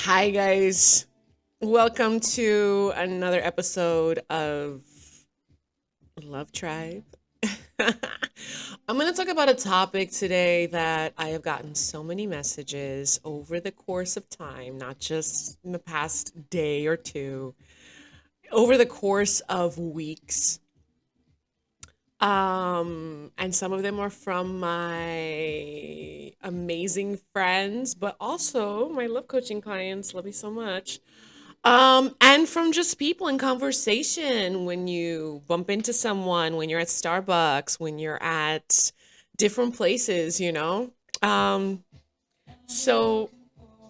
Hi, guys. Welcome to another episode of Love Tribe. I'm going to talk about a topic today that I have gotten so many messages over the course of time, not just in the past day or two, over the course of weeks. And some of them are from my amazing friends, but also my love coaching clients. Love you so much. And from just people in conversation when you bump into someone, when you're at Starbucks, when you're at different places, you know? Um, so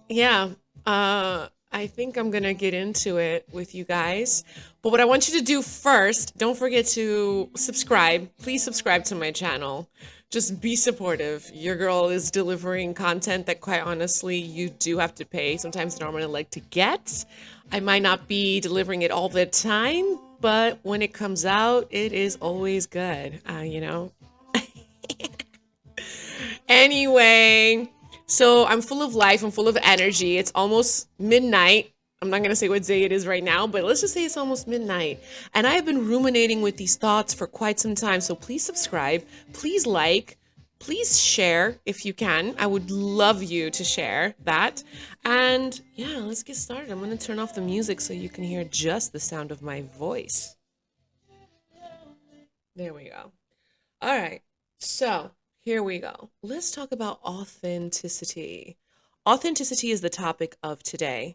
yeah, I think I'm gonna get into it with you guys. But what I want you to do first, don't forget to subscribe. Please subscribe to my channel. Just be supportive. Your girl is delivering content that, quite honestly, you do have to pay sometimes an arm and a leg to get. I might not be delivering it all the time, but when it comes out, it is always good. Anyway, so I'm full of life. I'm full of energy. It's almost midnight. I'm not going to say what day it is right now, but let's just say it's almost midnight. And I have been ruminating with these thoughts for quite some time. So please subscribe, please like, please share if you can. I would love you to share that. And yeah, let's get started. I'm going to turn off the music so you can hear just the sound of my voice. There we go. All right. So here we go. Let's talk about authenticity. Authenticity is the topic of today.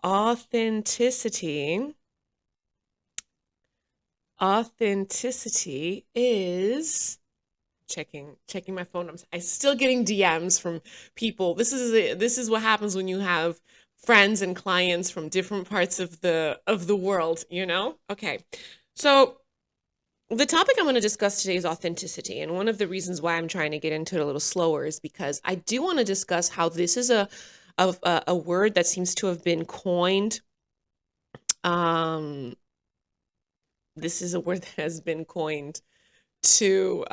Authenticity. Authenticity is checking my phone. I'm still getting DMs from people. This is what happens when you have friends and clients from different parts of the world, you know? Okay. So the topic I'm going to discuss today is authenticity. And one of the reasons why I'm trying to get into it a little slower is because I do want to discuss how this is a word that seems to have been coined. Um, this is a word that has been coined to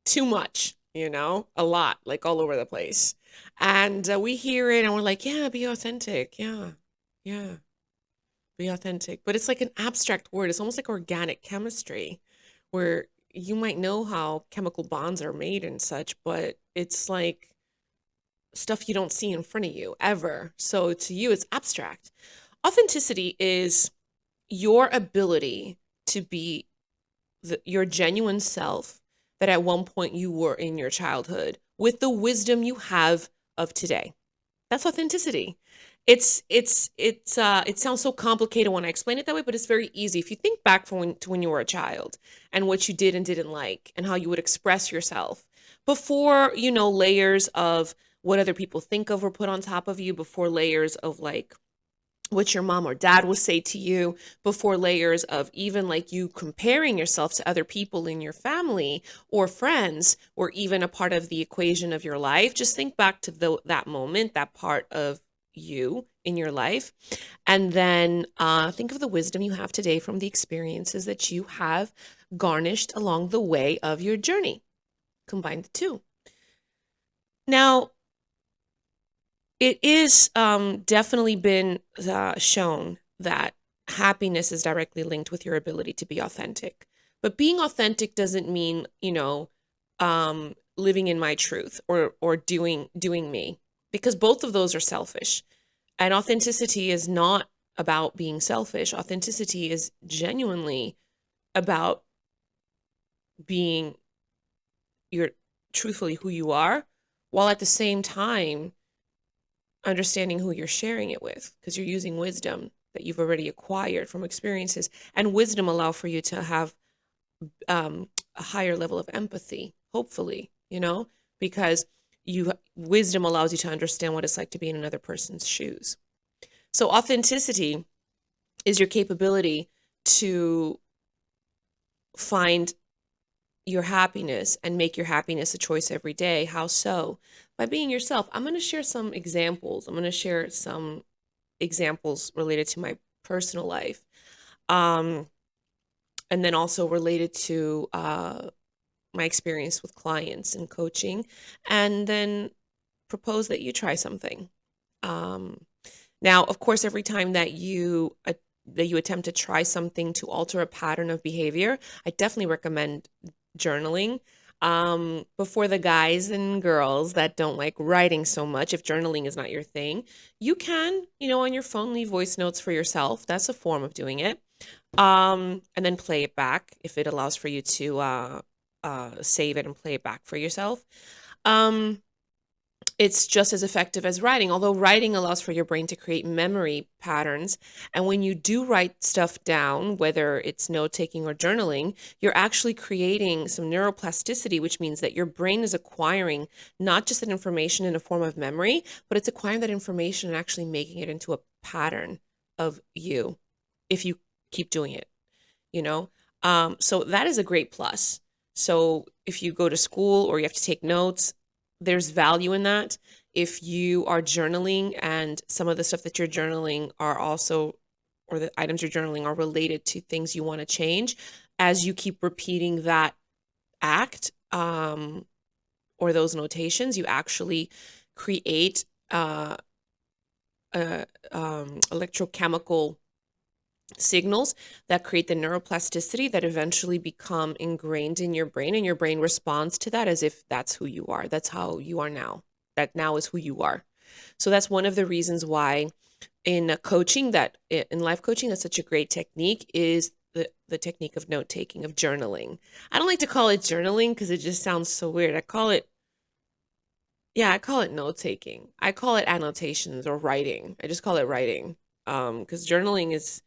too much, a lot, like all over the place. And we hear it and we're like, yeah, be authentic. Yeah, yeah. Be authentic. But it's like an abstract word. It's almost like organic chemistry, where you might know how chemical bonds are made and such, but it's like stuff you don't see in front of you ever. So to you, it's abstract. Authenticity is your ability to be your genuine self that at one point you were in your childhood with the wisdom you have of today. That's authenticity. It sounds so complicated when I explain it that way, but it's very easy. If you think back to when you were a child and what you did and didn't like and how you would express yourself before, layers of what other people think of were put on top of you, before layers of like what your mom or dad will say to you, before layers of even like you comparing yourself to other people in your family or friends or even a part of the equation of your life. Just think back to that moment, that part of you in your life. And then think of the wisdom you have today from the experiences that you have garnished along the way of your journey. Combine the two. Now, it is definitely been shown that happiness is directly linked with your ability to be authentic. But being authentic doesn't mean, living in my truth or doing me, because both of those are selfish. And authenticity is not about being selfish. Authenticity is genuinely about being your truthfully who you are, while at the same time understanding who you're sharing it with, because you're using wisdom that you've already acquired from experiences, and wisdom allow for you to have a higher level of empathy, hopefully, because wisdom allows you to understand what it's like to be in another person's shoes. So authenticity is your capability to find your happiness and make your happiness a choice every day. How so? By being yourself. I'm going to share some examples. I'm going to share some examples related to my personal life. And then also related to my experience with clients and coaching. And then propose that you try something. Um, Now, of course, every time that you attempt to try something to alter a pattern of behavior, I definitely recommend journaling. But for the guys and girls that don't like writing so much, if journaling is not your thing, you can, on your phone, leave voice notes for yourself. That's a form of doing it. And then play it back if it allows for you to save it and play it back for yourself. Um, it's just as effective as writing, although writing allows for your brain to create memory patterns. And when you do write stuff down, whether it's note taking or journaling, you're actually creating some neuroplasticity, which means that your brain is acquiring not just that information in a form of memory, but it's acquiring that information and actually making it into a pattern of you if you keep doing it, you know? So that is a great plus. So if you go to school or you have to take notes, there's value in that. If you are journaling and some of the stuff that you're journaling are also, or the items you're journaling are related to things you want to change, as you keep repeating that act or those notations, you actually create electrochemical signals that create the neuroplasticity that eventually become ingrained in your brain, and your brain responds to that as if that's who you are. That's how you are now. That now is who you are. So that's one of the reasons why in life coaching, that's such a great technique is the technique of note taking, of journaling. I don't like to call it journaling because it just sounds so weird. I call it note taking. I call it annotations or writing. I just call it writing. Because journaling is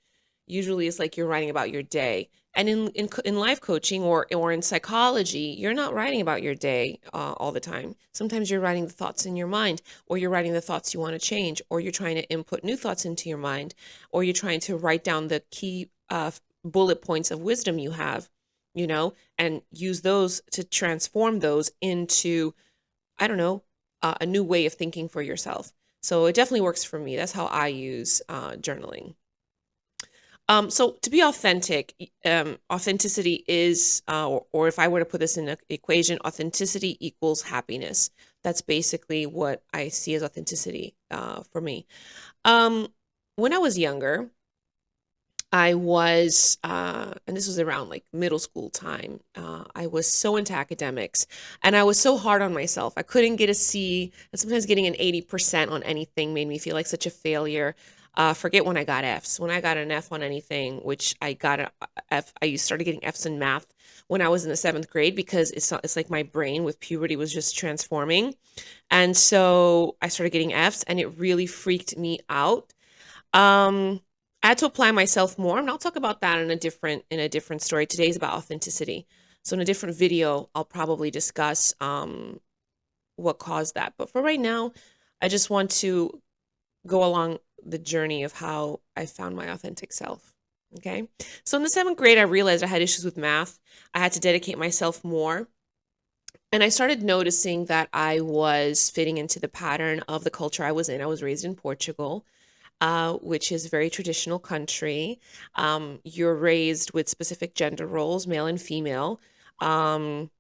usually it's like you're writing about your day. And in life coaching or in psychology, you're not writing about your day all the time. Sometimes you're writing the thoughts in your mind, or you're writing the thoughts you want to change, or you're trying to input new thoughts into your mind, or you're trying to write down the key bullet points of wisdom you have, and use those to transform those into, I don't know, a new way of thinking for yourself. So it definitely works for me. That's how I use journaling. So to be authentic, authenticity is, or if I were to put this in an equation, authenticity equals happiness. That's basically what I see as authenticity for me. Um, when I was younger, I was, and this was around like middle school time. I was so into academics and I was so hard on myself. I couldn't get a C, and sometimes getting an 80% on anything made me feel like such a failure. Forget when I got Fs. When I got an F on anything, which I got a F, I started getting Fs in math when I was in the seventh grade because it's like my brain with puberty was just transforming. And so I started getting Fs and it really freaked me out. Um, I had to apply myself more, and I'll talk about that in a different story. Today's about authenticity. So in a different video, I'll probably discuss what caused that. But for right now, I just want to go along the journey of how I found my authentic self. Okay. So in the seventh grade, I realized I had issues with math. I had to dedicate myself more. And I started noticing that I was fitting into the pattern of the culture I was in. I was raised in Portugal, which is a very traditional country. You're raised with specific gender roles, male and female. Um,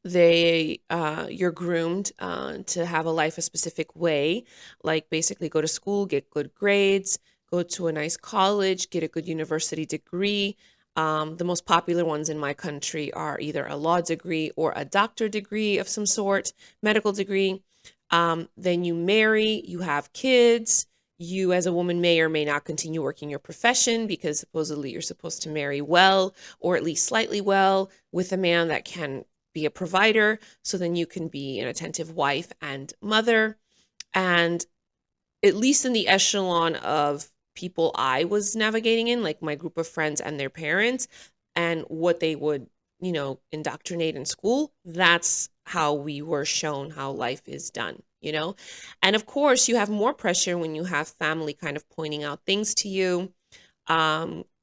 you're groomed to have a life a specific way, like basically go to school, get good grades, go to a nice college, get a good university degree. The most popular ones in my country are either a law degree or a doctor degree of some sort, medical degree. Then you marry, you have kids. You, as a woman, may or may not continue working your profession because supposedly you're supposed to marry well, or at least slightly well, with a man that can be a provider. So then you can be an attentive wife and mother. And at least in the echelon of people I was navigating in, like my group of friends and their parents, and what they would, indoctrinate in school, that's how we were shown how life is done. And of course, you have more pressure when you have family kind of pointing out things to you,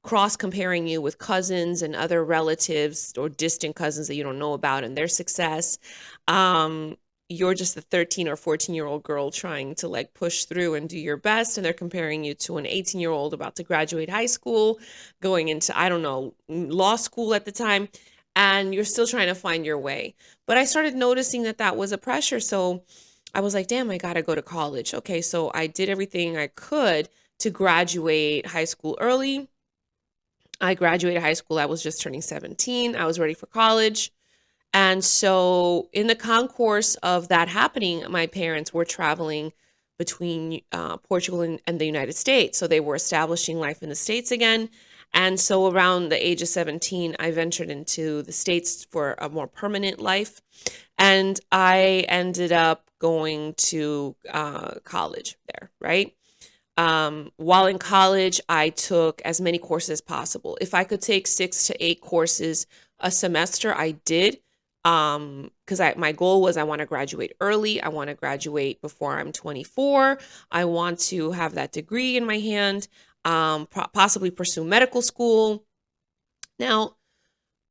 cross comparing you with cousins and other relatives or distant cousins that you don't know about and their success. You're just a 13 or 14-year-old girl trying to like push through and do your best, and they're comparing you to an 18-year-old about to graduate high school, going into, I don't know, law school at the time, and you're still trying to find your way. But I started noticing that that was a pressure. So I was like, damn, I gotta go to college. Okay, so I did everything I could to graduate high school early. I graduated high school. I was just turning 17. I was ready for college. And so, in the concourse of that happening, my parents were traveling between Portugal and the United States. So, they were establishing life in the States again. And so, around the age of 17, I ventured into the States for a more permanent life. And I ended up going to college there, right? While in college, I took as many courses as possible. If I could take 6 to 8 courses a semester, I did. Because my goal was I want to graduate early. I want to graduate before I'm 24. I want to have that degree in my hand. Possibly pursue medical school. Now,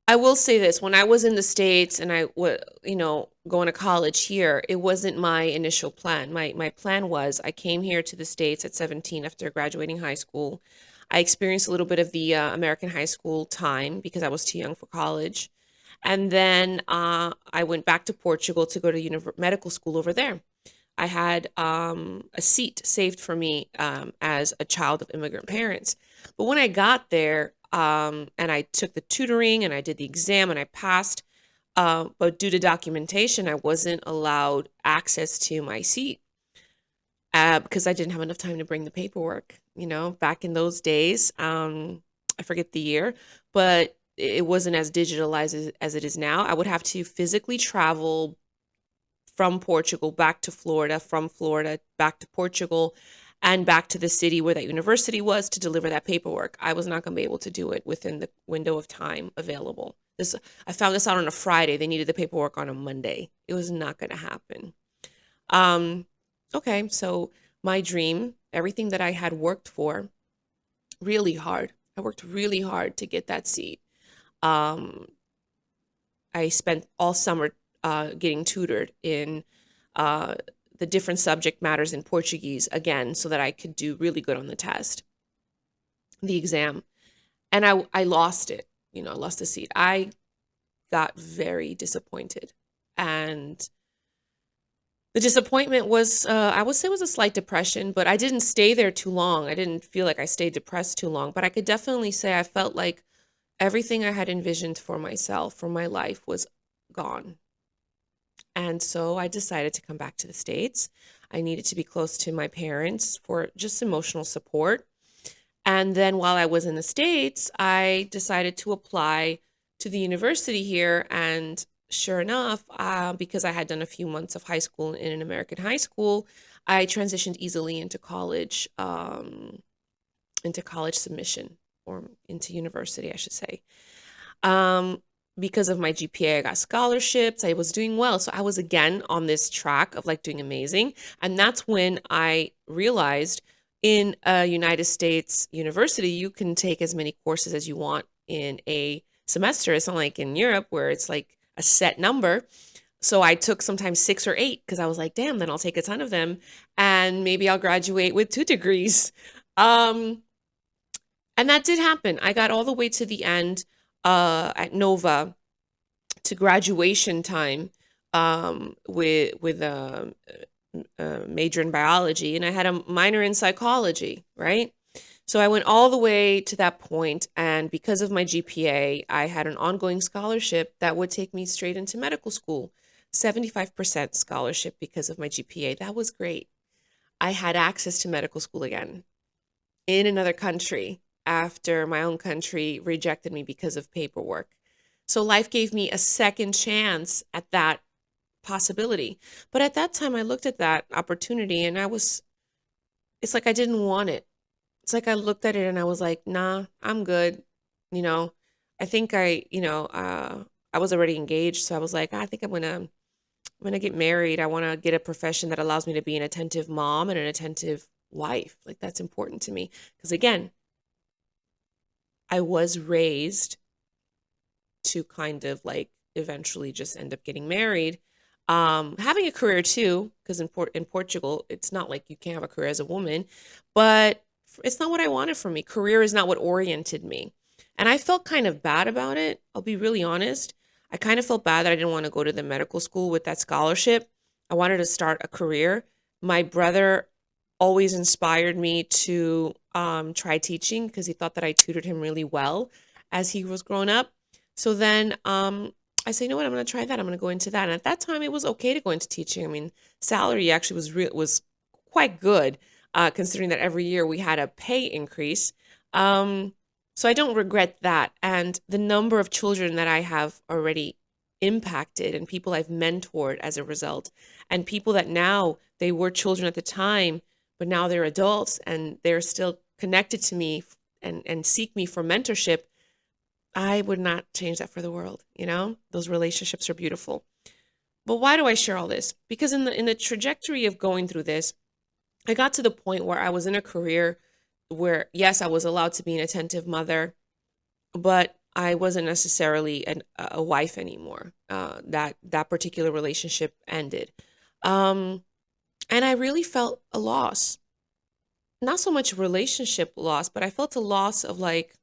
I will say this, when I was in the States and I was, going to college here, it wasn't my initial plan. My plan was I came here to the States at 17 after graduating high school. I experienced a little bit of the American high school time because I was too young for college. And then I went back to Portugal to go to medical school over there. I had a seat saved for me as a child of immigrant parents. But when I got there, and I took the tutoring and I did the exam and I passed, but due to documentation, I wasn't allowed access to my seat because I didn't have enough time to bring the paperwork. Back in those days, I forget the year, but it wasn't as digitalized as it is now. I would have to physically travel from Portugal back to Florida, from Florida back to Portugal, and back to the city where that university was to deliver that paperwork. I was not going to be able to do it within the window of time available. I found this out on a Friday. They needed the paperwork on a Monday. It was not going to happen. Um, okay, so my dream, everything that I had worked for really hard. I worked really hard to get that seat. Um, I spent all summer getting tutored in the different subject matters in Portuguese again, so that I could do really good on the test, the exam. And I lost it. I lost the seat. I got very disappointed. And the disappointment was, I would say it was a slight depression, but I didn't stay there too long. I didn't feel like I stayed depressed too long, but I could definitely say I felt like everything I had envisioned for myself, for my life, was gone. And so I decided to come back to the States. I needed to be close to my parents for just emotional support. And then while I was in the States, I decided to apply to the university here. And sure enough, because I had done a few months of high school in an American high school, I transitioned easily into college submission, or into university, I should say. Because of my GPA, I got scholarships. I was doing well. So I was again on this track of like doing amazing. And that's when I realized in a United States university, you can take as many courses as you want in a semester. It's not like in Europe where it's like a set number. So I took sometimes 6 or 8 because I was like, damn, then I'll take a ton of them and maybe I'll graduate with 2 degrees. Um, and that did happen. I got all the way to the end at Nova to graduation time with a major in biology, and I had a minor in psychology, right? So I went all the way to that point, and because of my GPA, I had an ongoing scholarship that would take me straight into medical school. 75% scholarship because of my GPA. That was great. I had access to medical school again in another country after my own country rejected me because of paperwork. So life gave me a second chance at that possibility. But at that time, I looked at that opportunity and it's like I didn't want it. It's like I looked at it and I was like, nah, I'm good. You know, I think I was already engaged. So I was like, I think I'm gonna get married. I want to get a profession that allows me to be an attentive mom and an attentive wife. Like that's important to me. Because again, I was raised to kind of like eventually just end up getting married. Having a career too, because in Portugal, it's not like you can't have a career as a woman, but it's not what I wanted for me. Career is not what oriented me. And I felt kind of bad about it. I'll be really honest. I kind of felt bad that I didn't want to go to the medical school with that scholarship. I wanted to start a career. My brother always inspired me to try teaching because he thought that I tutored him really well as he was growing up. So then I said, you know what, I'm going to try that. I'm going to go into that. And at that time, it was okay to go into teaching. I mean, salary actually was quite good, considering that every year we had a pay increase. Um, so I don't regret that. And the number of children that I have already impacted and people I've mentored as a result, and people that now they were children at the time, but now they're adults and they're still connected to me and seek me for mentorship. I would not change that for the world. You know, those relationships are beautiful. But why do I share all this? Because in the trajectory of going through this, I got to the point where I was in a career where, yes, I was allowed to be an attentive mother, but I wasn't necessarily a wife anymore. That particular relationship ended, um, and I really felt a loss. Not so much relationship loss, but I felt a loss of like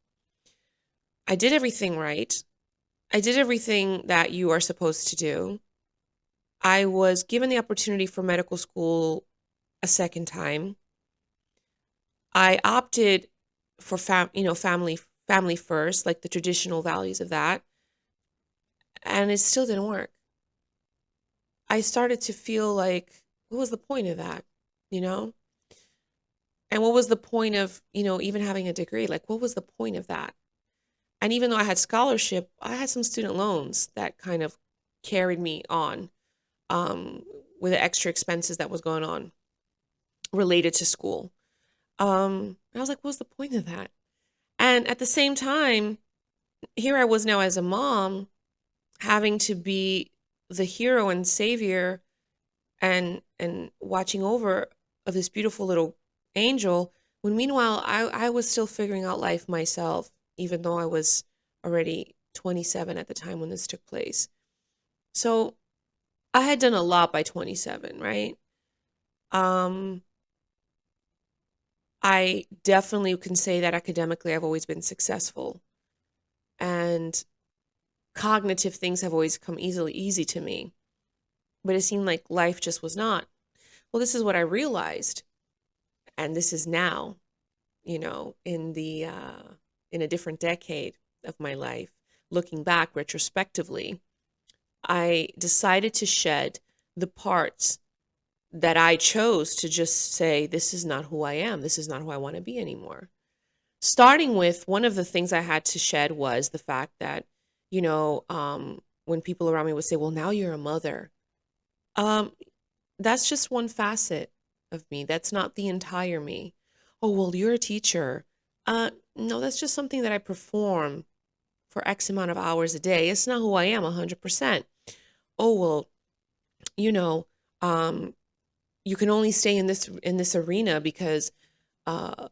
I did everything right. I did everything that you are supposed to do. I was given the opportunity for medical school a second time. I opted for family first, like the traditional values of that, and it still didn't work. I started to feel like, what was the point of that? You know? And what was the point of, even having a degree? Like, what was the point of that? And even though I had scholarship, I had some student loans that kind of carried me on, um, with the extra expenses that was going on related to school. I was like, what's the point of that? And at the same time, here I was now as a mom having to be the hero and savior and watching over of this beautiful little angel, when meanwhile I was still figuring out life myself, even though I was already 27 at the time when this took place. So I had done a lot by 27, right? um I definitely can say that academically I've always been successful, and cognitive things have always come easy to me, but it seemed like life just was not. Well, this is what I realized, and this is now, in a different decade of my life, looking back retrospectively, I decided to shed the parts that I chose to just say, this is not who I am. This is not who I want to be anymore. Starting with, one of the things I had to shed was the fact that, when people around me would say, well, now you're a mother. Um, that's just one facet of me. That's not the entire me. Oh, well, you're a teacher. No, that's just something that I perform for X amount of hours a day. It's not who I am 100%. Oh, well, you know, um, you can only stay in this arena because uh,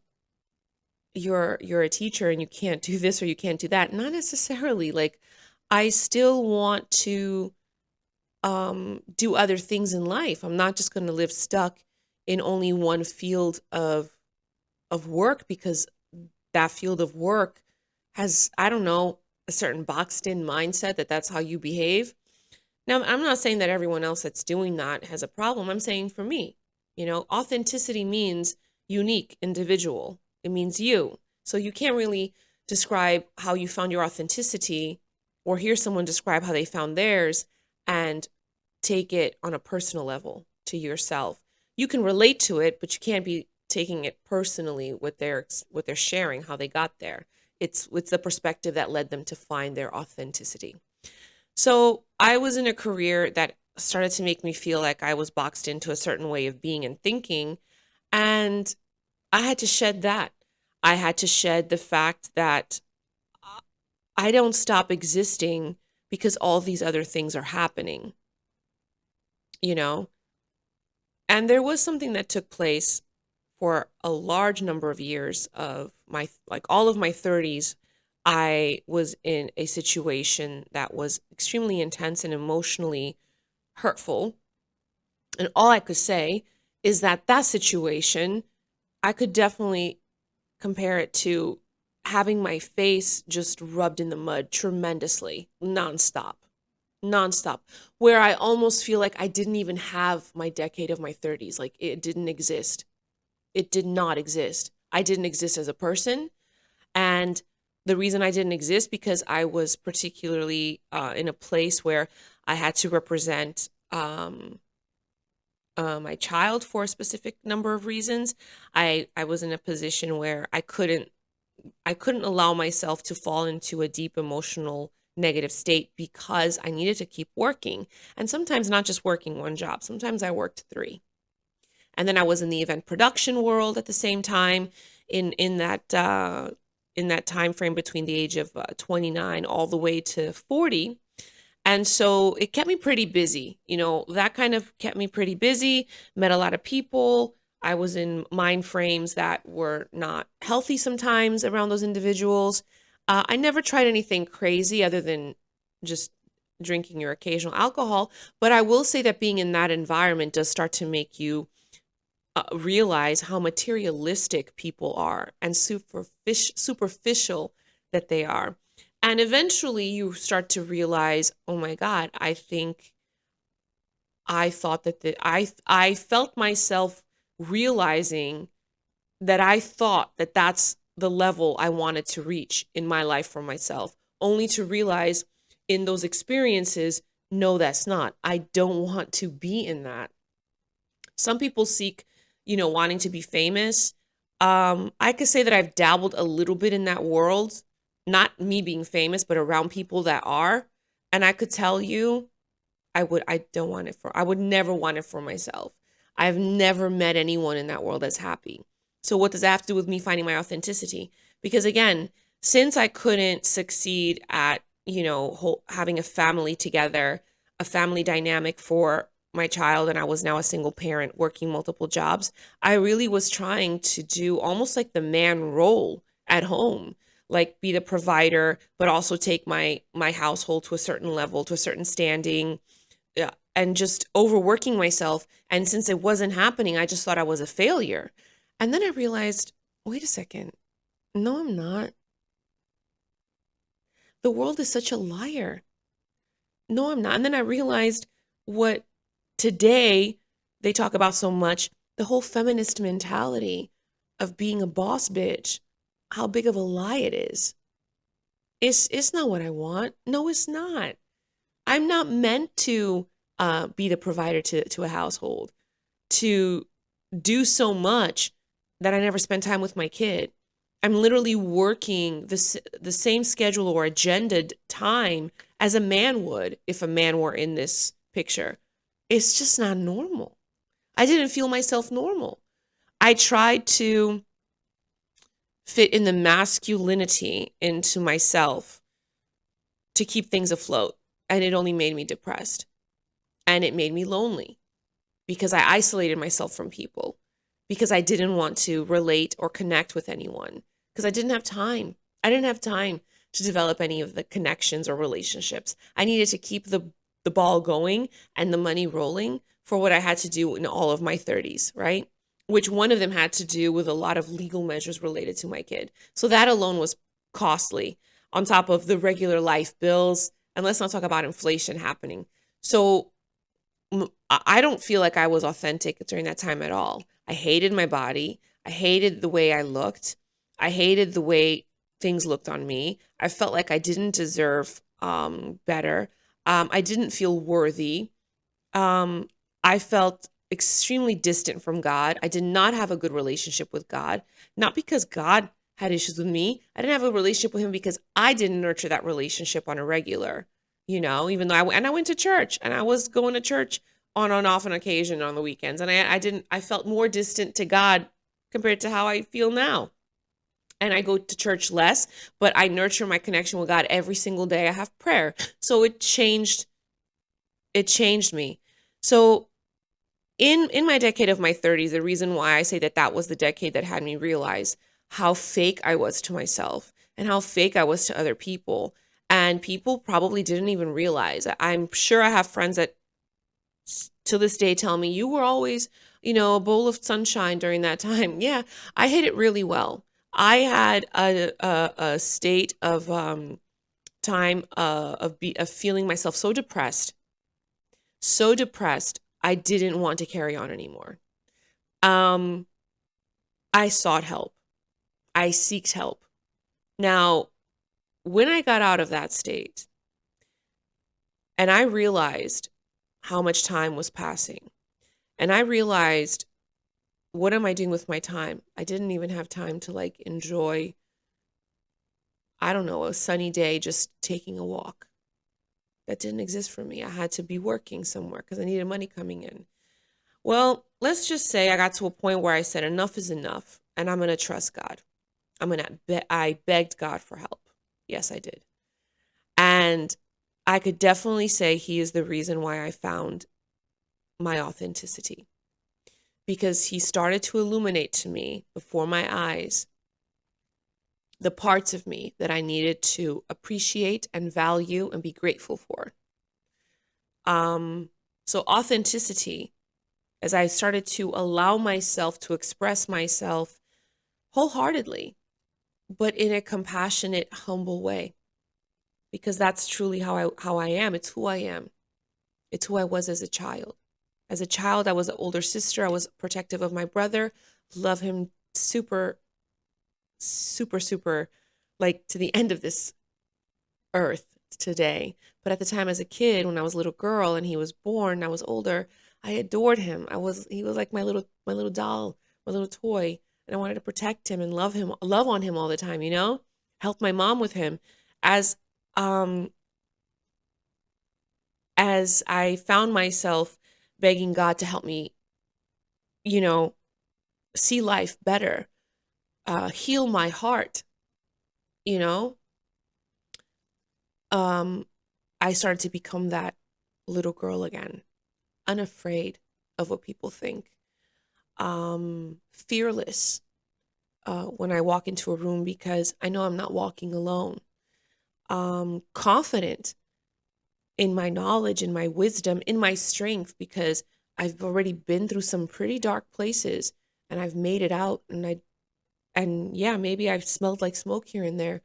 you're a teacher and you can't do this or you can't do that. Not necessarily. Like, I still want to do other things in life. I'm not just going to live stuck in only one field of work, because that field of work has, I don't know, a certain boxed in mindset that that's how you behave. Now, I'm not saying that everyone else that's doing that has a problem. I'm saying for me, authenticity means unique, individual. It means you. So you can't really describe how you found your authenticity or hear someone describe how they found theirs and take it on a personal level to yourself. You can relate to it, but you can't be taking it personally with their sharing how they got there. It's the perspective that led them to find their authenticity. So I was in a career that started to make me feel like I was boxed into a certain way of being and thinking. And I had to shed that. I had to shed the fact that I don't stop existing because all these other things are happening, you know? And there was something that took place for a large number of years of like all of my 30s. I was in a situation that was extremely intense and emotionally hurtful. And all I could say is that that situation, I could definitely compare it to having my face just rubbed in the mud tremendously, nonstop, nonstop, where I almost feel like I didn't even have my decade of my 30s. Like it didn't exist. It did not exist. I didn't exist as a person. And the reason I didn't exist because I was particularly in a place where I had to represent my child for a specific number of reasons. I was in a position where I couldn't allow myself to fall into a deep emotional negative state because I needed to keep working. And sometimes not just working one job. Sometimes I worked three. And then I was in the event production world at the same time in that time frame between the age of 29 all the way to 40. And so it kept me pretty busy. That kind of kept me pretty busy, met a lot of people. I was in mind frames that were not healthy sometimes around those individuals. I never tried anything crazy other than just drinking your occasional alcohol. But I will say that being in that environment does start to make you realize how materialistic people are and superficial that they are. And eventually you start to realize, oh my God, I think I thought I felt myself realizing that I thought that that's the level I wanted to reach in my life for myself, only to realize in those experiences, no, that's not. I don't want to be in that. Some people seek, wanting to be famous. I could say that I've dabbled a little bit in that world, not me being famous, but around people that are. And I could tell you, I would never want it for myself. I've never met anyone in that world that's happy. So what does that have to do with me finding my authenticity? Because again, since I couldn't succeed at, having a family together, a family dynamic for my child, and I was now a single parent working multiple jobs, I really was trying to do almost like the man role at home, like be the provider, but also take my household to a certain level, to a certain standing, yeah, and just overworking myself. And since it wasn't happening, I just thought I was a failure. And then I realized, wait a second. No, I'm not. The world is such a liar. No, I'm not. And then I realized what today they talk about so much, the whole feminist mentality of being a boss bitch, how big of a lie it is. It's not what I want. No, it's not. I'm not meant to be the provider to a household, to do so much that I never spend time with my kid. I'm literally working the same schedule or agendaed time as a man would if a man were in this picture. It's just not normal. I didn't feel myself normal. I tried to fit in the masculinity into myself to keep things afloat, and it only made me depressed. And it made me lonely because I isolated myself from people, because I didn't want to relate or connect with anyone, because I didn't have time. I didn't have time to develop any of the connections or relationships. I needed to keep the ball going and the money rolling for what I had to do in all of my 30s, right? Which one of them had to do with a lot of legal measures related to my kid. So that alone was costly on top of the regular life bills. And let's not talk about inflation happening. So I don't feel like I was authentic during that time at all. I hated my body. I hated the way I looked. I hated the way things looked on me. I felt like I didn't deserve better. I didn't feel worthy. I felt extremely distant from God. I did not have a good relationship with God, not because God had issues with me. I didn't have a relationship with him because I didn't nurture that relationship on a regular, even though I went to church, and I was going to church on and off on occasion on the weekends. And I felt more distant to God compared to how I feel now. And I go to church less, but I nurture my connection with God every single day. I have prayer. So it changed me. So in my decade of my 30s, the reason why I say that was the decade that had me realize how fake I was to myself and how fake I was to other people. And people probably didn't even realize. I'm sure I have friends that to this day tell me, you were always, a bowl of sunshine during that time. Yeah, I hid it really well. I had a state of time of feeling myself so depressed, I didn't want to carry on anymore. Um, I sought help. I seeked help. Now, when I got out of that state and I realized how much time was passing, and I realized, what am I doing with my time? I didn't even have time to like enjoy, I don't know, a sunny day just taking a walk. That didn't exist for me. I had to be working somewhere because I needed money coming in. Well, let's just say I got to a point where I said enough is enough and I'm going to trust God. I begged God for help. Yes, I did. And I could definitely say he is the reason why I found my authenticity, because he started to illuminate to me before my eyes the parts of me that I needed to appreciate and value and be grateful for. So authenticity, as I started to allow myself to express myself wholeheartedly, but in a compassionate, humble way, because that's truly how I am. It's who I am. It's who I was as a child. As a child, I was an older sister. I was protective of my brother, love him super, super, super, like to the end of this earth today. But at the time as a kid, when I was a little girl and he was born, I was older, I adored him. He was like my little doll, my little toy. And I wanted to protect him and love on him all the time, help my mom with him. As um as I found myself begging God to help me, you know, see life better, heal my heart, you know, um, I started to become that little girl again, unafraid of what people think, fearless when I walk into a room because I know I'm not walking alone, confident in my knowledge, in my wisdom, in my strength, because I've already been through some pretty dark places and I've made it out. And yeah, maybe I've smelled like smoke here and there,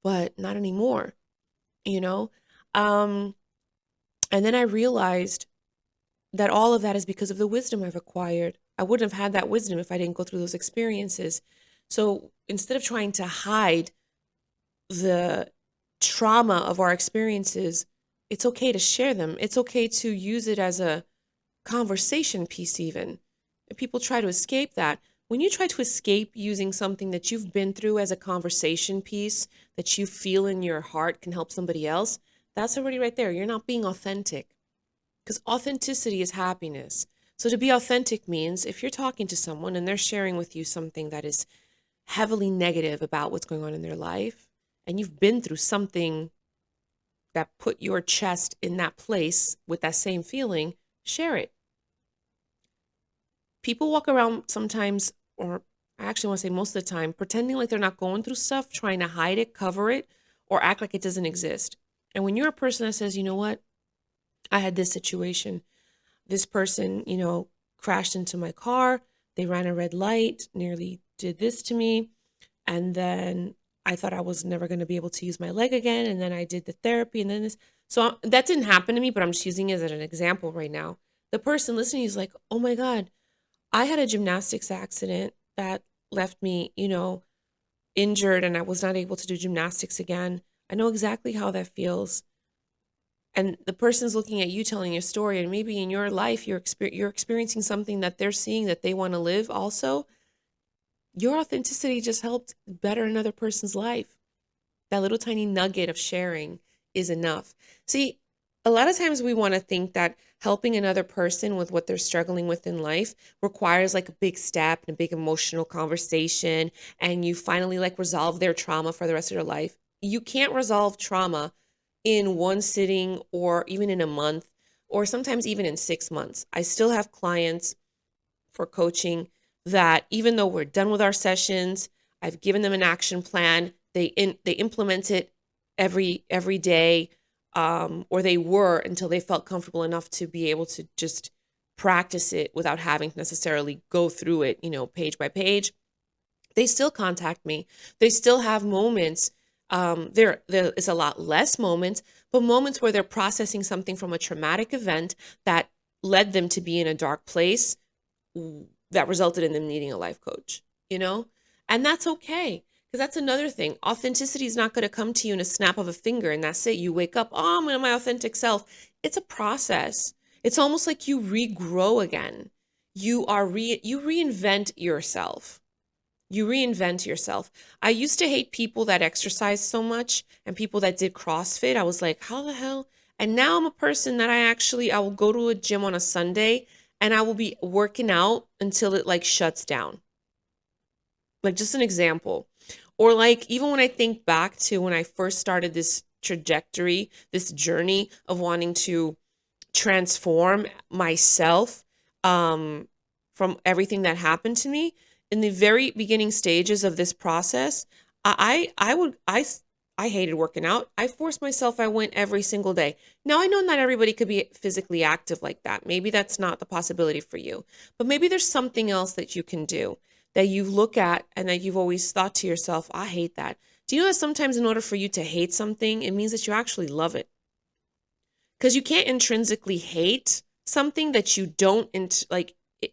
but not anymore, you know? Um, and then I realized that all of that is because of the wisdom I've acquired. I wouldn't have had that wisdom if I didn't go through those experiences. So instead of trying to hide the trauma of our experiences, it's okay to share them. It's okay to use it as a conversation piece, even. If people try to escape that, when you try to escape using something that you've been through as a conversation piece that you feel in your heart can help somebody else, that's already right there. You're not being authentic, because authenticity is happiness. So to be authentic means if you're talking to someone and they're sharing with you something that is heavily negative about what's going on in their life, and you've been through something that put your chest in that place with that same feeling, share it. People walk around sometimes, or I actually want to say most of the time, pretending like they're not going through stuff, trying to hide it, cover it, or act like it doesn't exist. And when you're a person that says, you know what, I had this situation, this person, crashed into my car, they ran a red light, nearly did this to me, and then I thought I was never going to be able to use my leg again, and then I did the therapy, and then this. So that didn't happen to me, but I'm just using it as an example right now. The person listening is like, oh my God, I had a gymnastics accident that left me, injured, and I was not able to do gymnastics again. I know exactly how that feels. And the person's looking at you telling your story, and maybe in your life you're experiencing something that they're seeing that they want to live also. Your authenticity just helped better another person's life. That little tiny nugget of sharing is enough. See, a lot of times we want to think that helping another person with what they're struggling with in life requires like a big step and a big emotional conversation, and you finally like resolve their trauma for the rest of their life. You can't resolve trauma in one sitting or even in a month or sometimes even in 6 months. I still have clients for coaching that even though we're done with our sessions, I've given them an action plan, they implement it every day, or they were until they felt comfortable enough to be able to just practice it without having to necessarily go through it, page by page. They still contact me. They still have moments There is a lot less moments, but moments where they're processing something from a traumatic event that led them to be in a dark place that resulted in them needing a life coach, you know? And that's okay. Because that's another thing. Authenticity is not going to come to you in a snap of a finger and that's it. You wake up, oh, I'm in my authentic self. It's a process. It's almost like you regrow again. You reinvent yourself. You reinvent yourself. I used to hate people that exercise so much and people that did CrossFit. I was like, how the hell? And now I'm a person that I will go to a gym on a Sunday and I will be working out until it like shuts down. Like just an example. Or like even when I think back to when I first started this trajectory, this journey of wanting to transform myself from everything that happened to me in the very beginning stages of this process. I hated working out. I forced myself. I went every single day. Now I know not everybody could be physically active like that. Maybe that's not the possibility for you, but maybe there's something else that you can do that you look at and that you've always thought to yourself, I hate that. Do you know that sometimes in order for you to hate something, it means that you actually love it? Because you can't intrinsically hate something that you don't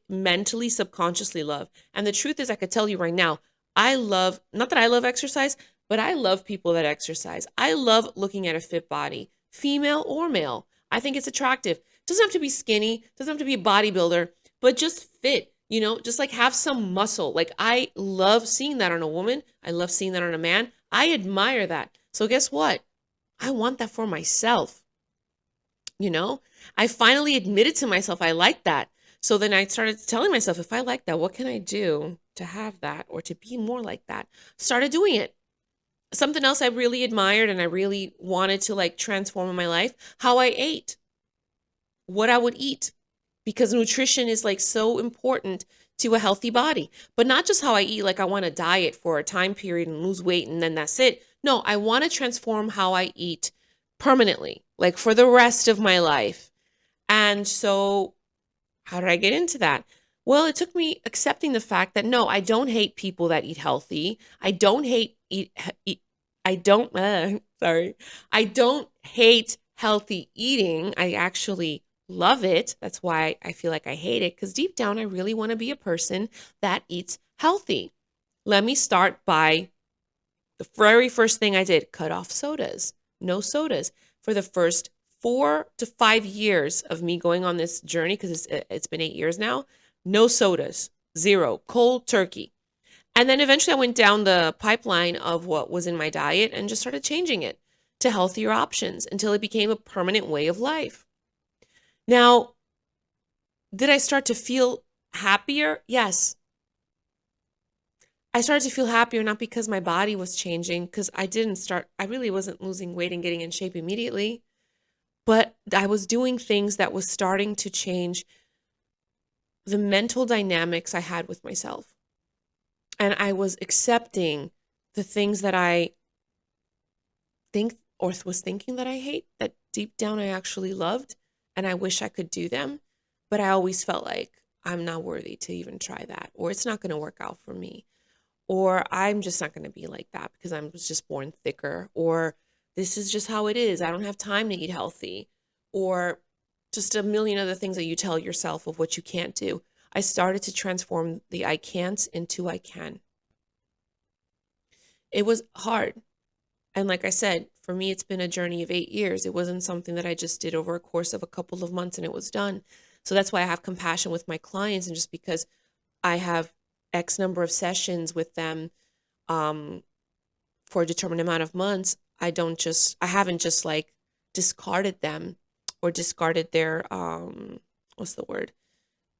mentally subconsciously love. And the truth is, I could tell you right now, I love, not that I love exercise, but I love people that exercise. I love looking at a fit body, female or male. I think it's attractive. Doesn't have to be skinny, doesn't have to be a bodybuilder, but just fit, just like have some muscle. Like I love seeing that on a woman. I love seeing that on a man. I admire that. So guess what? I want that for myself. I finally admitted to myself I like that. So then I started telling myself, if I like that, what can I do to have that or to be more like that? Started doing it. Something else I really admired and I really wanted to like transform in my life, how I ate, what I would eat, because nutrition is like so important to a healthy body. But not just how I eat, like I want to diet for a time period and lose weight and then that's it. No, I want to transform how I eat permanently, like for the rest of my life. And so, how did I get into that? Well, it took me accepting the fact that no, I don't hate people that eat healthy. I don't hate I don't sorry. I don't hate healthy eating. I actually love it. That's why I feel like I hate it, because deep down I really want to be a person that eats healthy. Let me start by the very first thing I did, cut off sodas. No sodas. For the first 4 to 5 years of me going on this journey, because it's been 8 years now, no sodas, zero, cold turkey. And then eventually I went down the pipeline of what was in my diet and just started changing it to healthier options until it became a permanent way of life. Now, did I start to feel happier? Yes. I started to feel happier, not because my body was changing, because I really wasn't losing weight and getting in shape immediately, but I was doing things that was starting to change the mental dynamics I had with myself. And I was accepting the things that I think or was thinking that I hate, that deep down I actually loved, and I wish I could do them. But I always felt like I'm not worthy to even try that, or it's not going to work out for me, or I'm just not going to be like that because I was just born thicker, or this is just how it is. I don't have time to eat healthy, or just a million other things that you tell yourself of what you can't do. I started to transform the I can'ts into I can. It was hard. And like I said, for me, it's been a journey of 8 years. It wasn't something that I just did over a course of a couple of months and it was done. So that's why I have compassion with my clients. And just because I have X number of sessions with them for a determined amount of months, I haven't just like discarded them or discarded their, what's the word?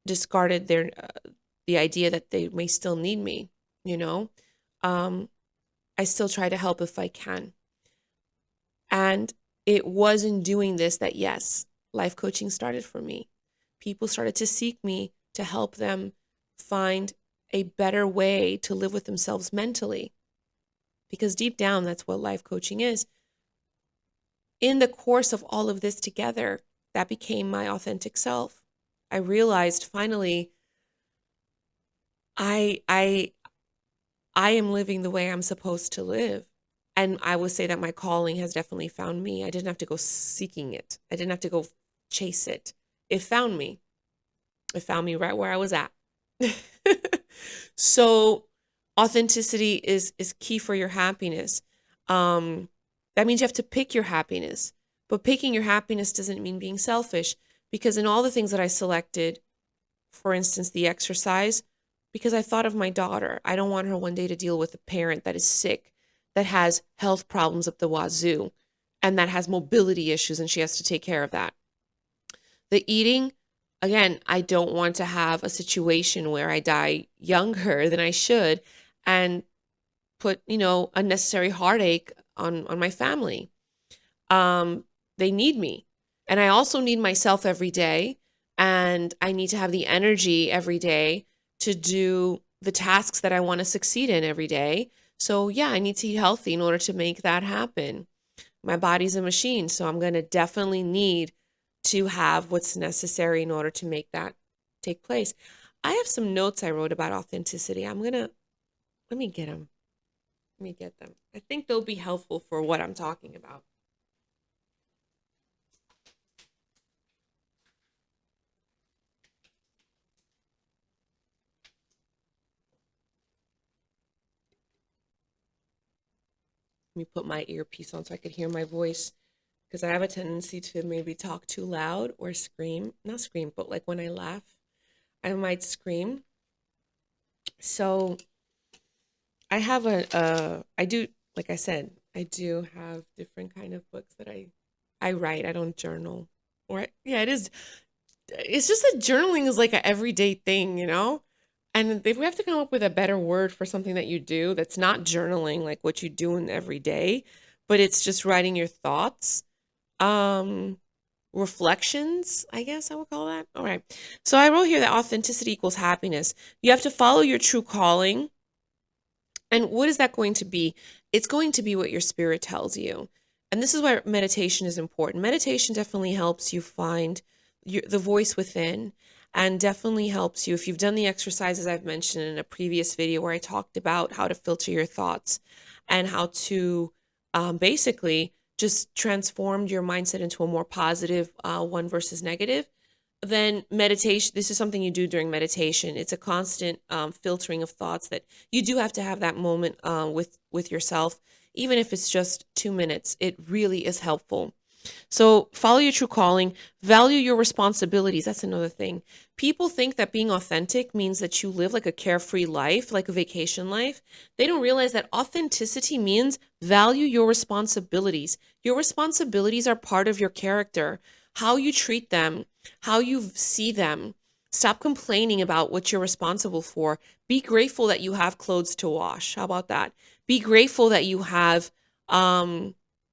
Discarded the idea that they may still need me, you know? I still try to help if I can. And it was in doing this that, yes, life coaching started for me. People started to seek me to help them find a better way to live with themselves mentally. Because deep down, that's what life coaching is. In the course of all of this together, that became my authentic self. I realized finally, I am living the way I'm supposed to live. And I would say that my calling has definitely found me. I didn't have to go seeking it. I didn't have to go chase it. It found me. It found me right where I was at. So authenticity is key for your happiness. Um, that means you have to pick your happiness. But picking your happiness doesn't mean being selfish, because in all the things that I selected, for instance, the exercise, because I thought of my daughter. I don't want her one day to deal with a parent that is sick, that has health problems up the wazoo, and that has mobility issues, and she has to take care of that. The eating, again, I don't want to have a situation where I die younger than I should and put, unnecessary heartache on my family. Um, they need me. And I also need myself every day. And I need to have the energy every day to do the tasks that I want to succeed in every day. So, yeah, I need to eat healthy in order to make that happen. My body's a machine, so I'm going to definitely need to have what's necessary in order to make that take place. I have some notes I wrote about authenticity. Let me get them. Let me get them. I think they'll be helpful for what I'm talking about. Let me put my earpiece on so I could hear my voice, because I have a tendency to maybe talk too loud or scream. Not scream, but like when I laugh, I might scream. So I do, like I said, I do have different kind of books that I write. I don't journal. Yeah, it's just that journaling is like an everyday thing. And if we have to come up with a better word for something that you do that's not journaling, like what you do in every day, but it's just writing your thoughts. Um, Reflections, I guess I would call that. All right. So I wrote here that authenticity equals happiness. You have to follow your true calling. And what is that going to be? It's going to be what your spirit tells you. And this is why meditation is important. Meditation definitely helps you find the voice within, and definitely helps you if you've done the exercises I've mentioned in a previous video where I talked about how to filter your thoughts and how to basically just transform your mindset into a more positive one versus negative. Then meditation, this is something you do during meditation. It's a constant filtering of thoughts that you do have to have that moment with yourself, even if it's just 2 minutes. It really is helpful. So follow your true calling, value your responsibilities. That's another thing. People think that being authentic means that you live like a carefree life, like a vacation life. They don't realize that authenticity means value your responsibilities. Your responsibilities are part of your character, how you treat them, how you see them. Stop complaining about what you're responsible for. Be grateful that you have clothes to wash. How about that? Be grateful that you have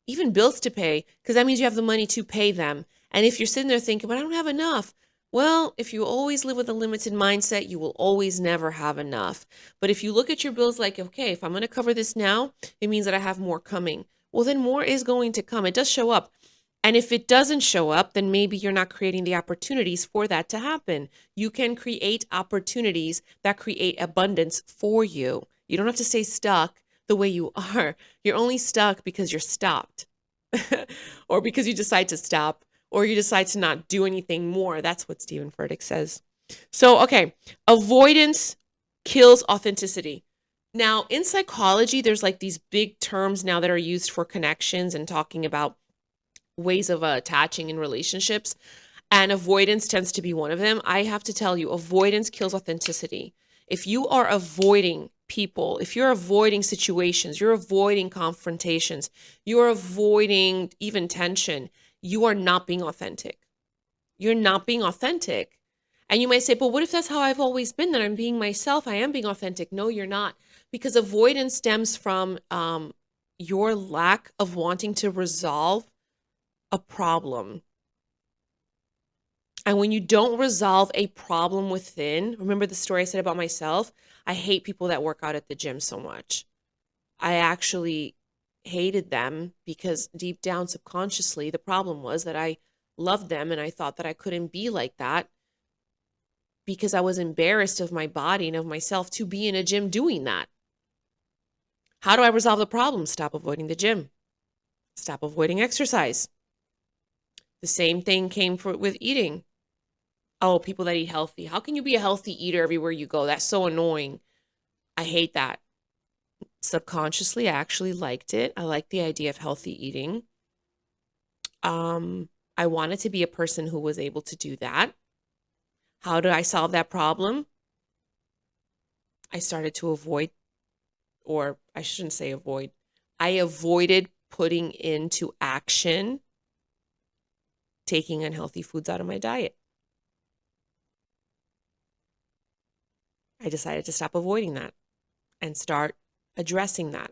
even bills to pay, because that means you have the money to pay them. And if you're sitting there thinking, but I don't have enough, well, if you always live with a limited mindset, you will always never have enough. But if you look at your bills like, okay, if I'm going to cover this now, it means that I have more coming. Well, then more is going to come. It does show up. And if it doesn't show up, then maybe you're not creating the opportunities for that to happen. You can create opportunities that create abundance for you. You don't have to stay stuck the way you are. You're only stuck because you're stopped, or because you decide to stop, or you decide to not do anything more. That's what Stephen Furtick says. So, okay, avoidance kills authenticity. Now, in psychology, there's like these big terms now that are used for connections and talking about ways of attaching in relationships, and avoidance tends to be one of them. I have to tell you, avoidance kills authenticity. If you are avoiding people, if you're avoiding situations, you're avoiding confrontations, you're avoiding even tension, you are not being authentic. You're not being authentic. And you might say, but what if that's how I've always been, that I'm being myself, I am being authentic? No, you're not. Because avoidance stems from your lack of wanting to resolve a problem. And when you don't resolve a problem within, remember the story I said about myself? I hate people that work out at the gym so much. I actually hated them because deep down subconsciously, the problem was that I loved them and I thought that I couldn't be like that because I was embarrassed of my body and of myself to be in a gym doing that. How do I resolve the problem? Stop avoiding the gym. Stop avoiding exercise. The same thing came with eating. Oh, people that eat healthy. How can you be a healthy eater everywhere you go? That's so annoying. I hate that. Subconsciously, I actually liked it. I liked the idea of healthy eating. I wanted to be a person who was able to do that. How did I solve that problem? I started to avoid, or I shouldn't say avoid, I avoided putting into action taking unhealthy foods out of my diet. I decided to stop avoiding that and start addressing that.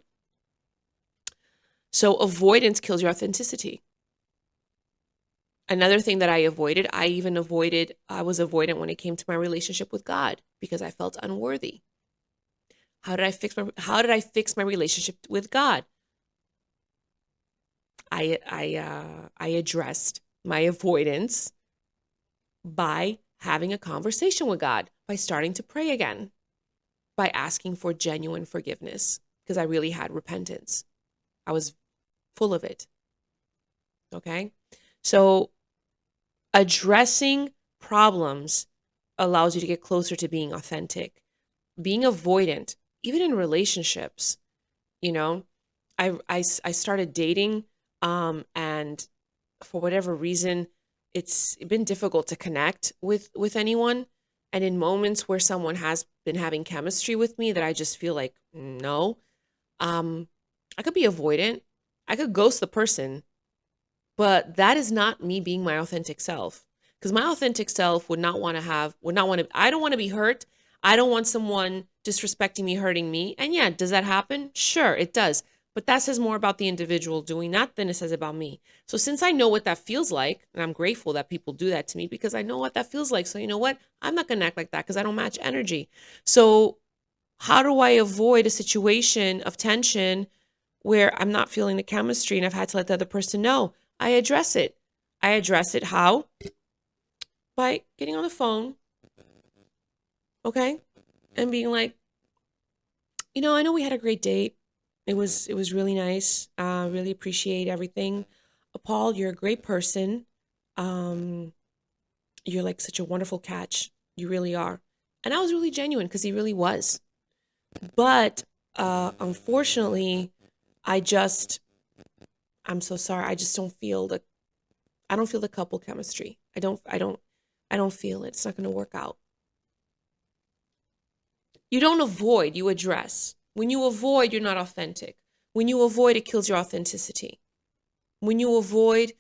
So avoidance kills your authenticity. Another thing that I avoided, I was avoidant when it came to my relationship with God because I felt unworthy. How did I fix my relationship with God? I addressed my avoidance by having a conversation with God, by starting to pray again, by asking for genuine forgiveness because I really had repentance. I was full of it. Okay? So addressing problems allows you to get closer to being authentic. Being avoidant, even in relationships, I started dating, and for whatever reason, it's been difficult to connect with anyone. And in moments where someone has been having chemistry with me that I just feel like, no, I could be avoidant. I could ghost the person, but that is not me being my authentic self. Because my authentic self would not want to, I don't want to be hurt. I don't want someone disrespecting me, hurting me. And yeah, does that happen? Sure, it does. But that says more about the individual doing that than it says about me. So since I know what that feels like, and I'm grateful that people do that to me because I know what that feels like. So you know what? I'm not going to act like that because I don't match energy. So how do I avoid a situation of tension where I'm not feeling the chemistry and I've had to let the other person know? I address it. I address it how? By getting on the phone, okay? And being like, I know we had a great date. It was really nice. Really appreciate everything. Paul, you're a great person. Um, you're like such a wonderful catch. You really are. And I was really genuine because he really was. But unfortunately, I'm so sorry. I just I don't feel the couple chemistry. I don't feel it. It's not going to work out. You don't avoid, you address. When you avoid, you're not authentic. When you avoid, it kills your authenticity. When you avoid,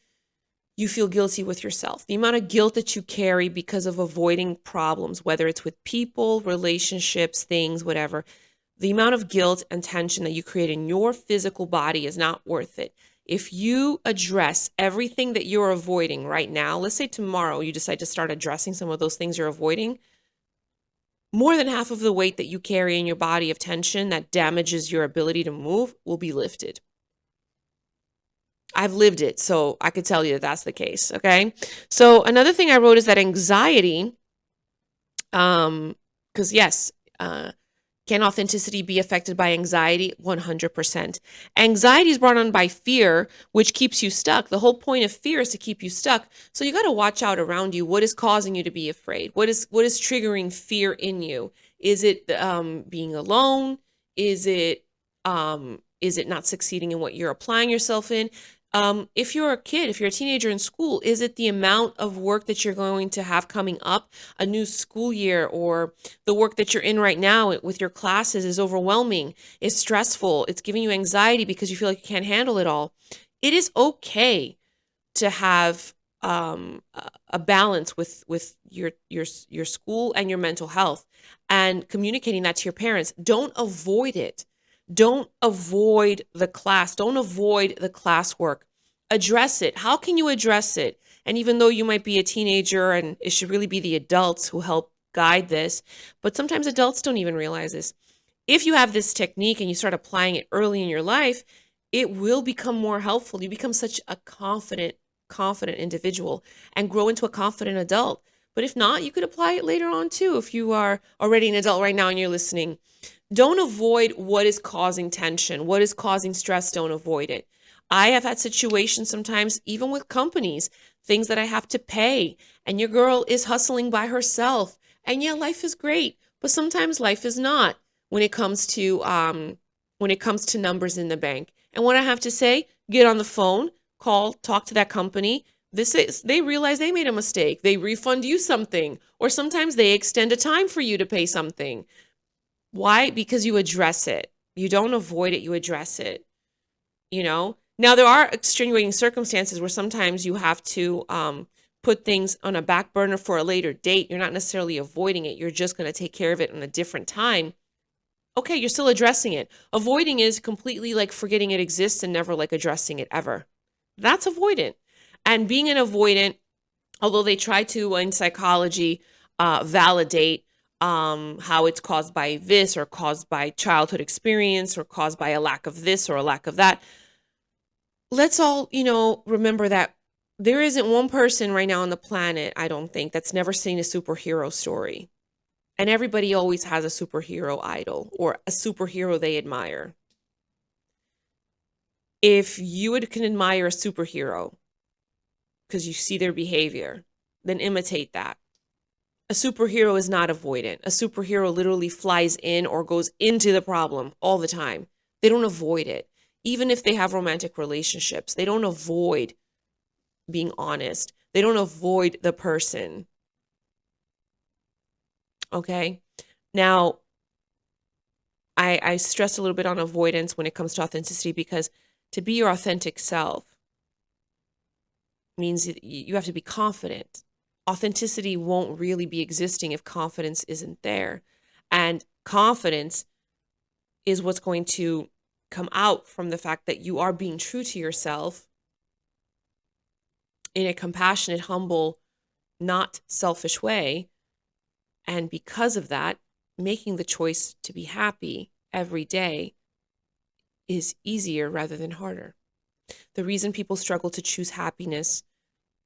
you feel guilty with yourself. The amount of guilt that you carry because of avoiding problems, whether it's with people, relationships, things, whatever, the amount of guilt and tension that you create in your physical body is not worth it. If you address everything that you're avoiding right now, let's say tomorrow you decide to start addressing some of those things you're avoiding, more than half of the weight that you carry in your body of tension that damages your ability to move will be lifted. I've lived it, so I could tell you that that's the case, okay? So another thing I wrote is that anxiety, because yes, can authenticity be affected by anxiety? 100%. Anxiety is brought on by fear, which keeps you stuck. The whole point of fear is to keep you stuck. So you got to watch out around you. What is causing you to be afraid? What is triggering fear in you? Is it being alone? Is it not succeeding in what you're applying yourself in? If you're a kid, if you're a teenager in school, is it the amount of work that you're going to have coming up, a new school year, or the work that you're in right now with your classes is overwhelming, is stressful, it's giving you anxiety because you feel like you can't handle it all? It is okay to have a balance with your school and your mental health, and communicating that to your parents. Don't avoid it. Don't avoid the class. Don't avoid the classwork. Address it. How can you address it? And even though you might be a teenager, and it should really be the adults who help guide this, but sometimes adults don't even realize this. If you have this technique and you start applying it early in your life, it will become more helpful. You become such a confident individual and grow into a confident adult. But if not, you could apply it later on too. If you are already an adult right now and you're listening, Don't avoid what is causing tension, what is causing stress. Don't avoid it. I have had situations sometimes, even with companies, things that I have to pay, and your girl is hustling by herself. And yeah, life is great, but sometimes life is not when it comes to numbers in the bank. And what I have to say, get on the phone, call, talk to that company. This is they realize they made a mistake. They refund you something, or sometimes they extend a time for you to pay something. Why? Because you address it. You don't avoid it, you address it, you know? Now, there are extenuating circumstances where sometimes you have to put things on a back burner for a later date. You're not necessarily avoiding it. You're just going to take care of it in a different time. Okay, you're still addressing it. Avoiding is completely like forgetting it exists and never like addressing it ever. That's avoidant. And being an avoidant, although they try to in psychology validate how it's caused by this or caused by childhood experience or caused by a lack of this or a lack of that, let's all remember that there isn't one person right now on the planet, I don't think, that's never seen a superhero story. And everybody always has a superhero idol or a superhero they admire. If you can admire a superhero because you see their behavior, then imitate that. A superhero is not avoidant. A superhero literally flies in or goes into the problem all the time. They don't avoid it. Even if they have romantic relationships, they don't avoid being honest. They don't avoid the person. Okay? Now, I stress a little bit on avoidance when it comes to authenticity, because to be your authentic self means you have to be confident. Authenticity won't really be existing if confidence isn't there. And confidence is what's going to come out from the fact that you are being true to yourself in a compassionate, humble, not selfish way. And because of that, making the choice to be happy every day is easier rather than harder. The reason people struggle to choose happiness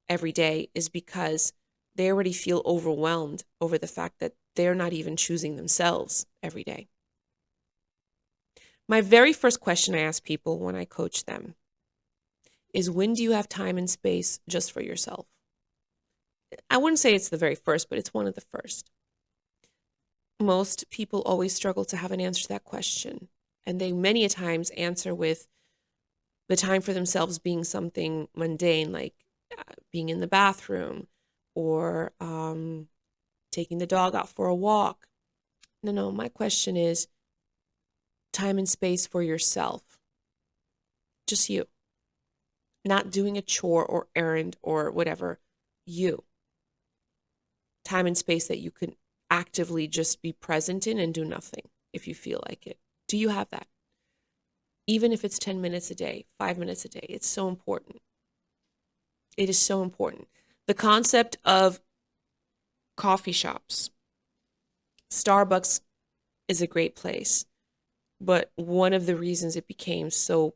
every day is because they already feel overwhelmed over the fact that they're not even choosing themselves every day. My very first question I ask people when I coach them is, when do you have time and space just for yourself? I wouldn't say it's the very first, but it's one of the first. Most people always struggle to have an answer to that question. And they many a times answer with the time for themselves being something mundane, like being in the bathroom or taking the dog out for a walk. No, my question is time and space for yourself. Just you. Not doing a chore or errand or whatever. You. Time and space that you can actively just be present in and do nothing if you feel like it. Do you have that? Even if it's 10 minutes a day, 5 minutes a day, it's so important. It is so important. The concept of coffee shops. Starbucks is a great place, but one of the reasons it became so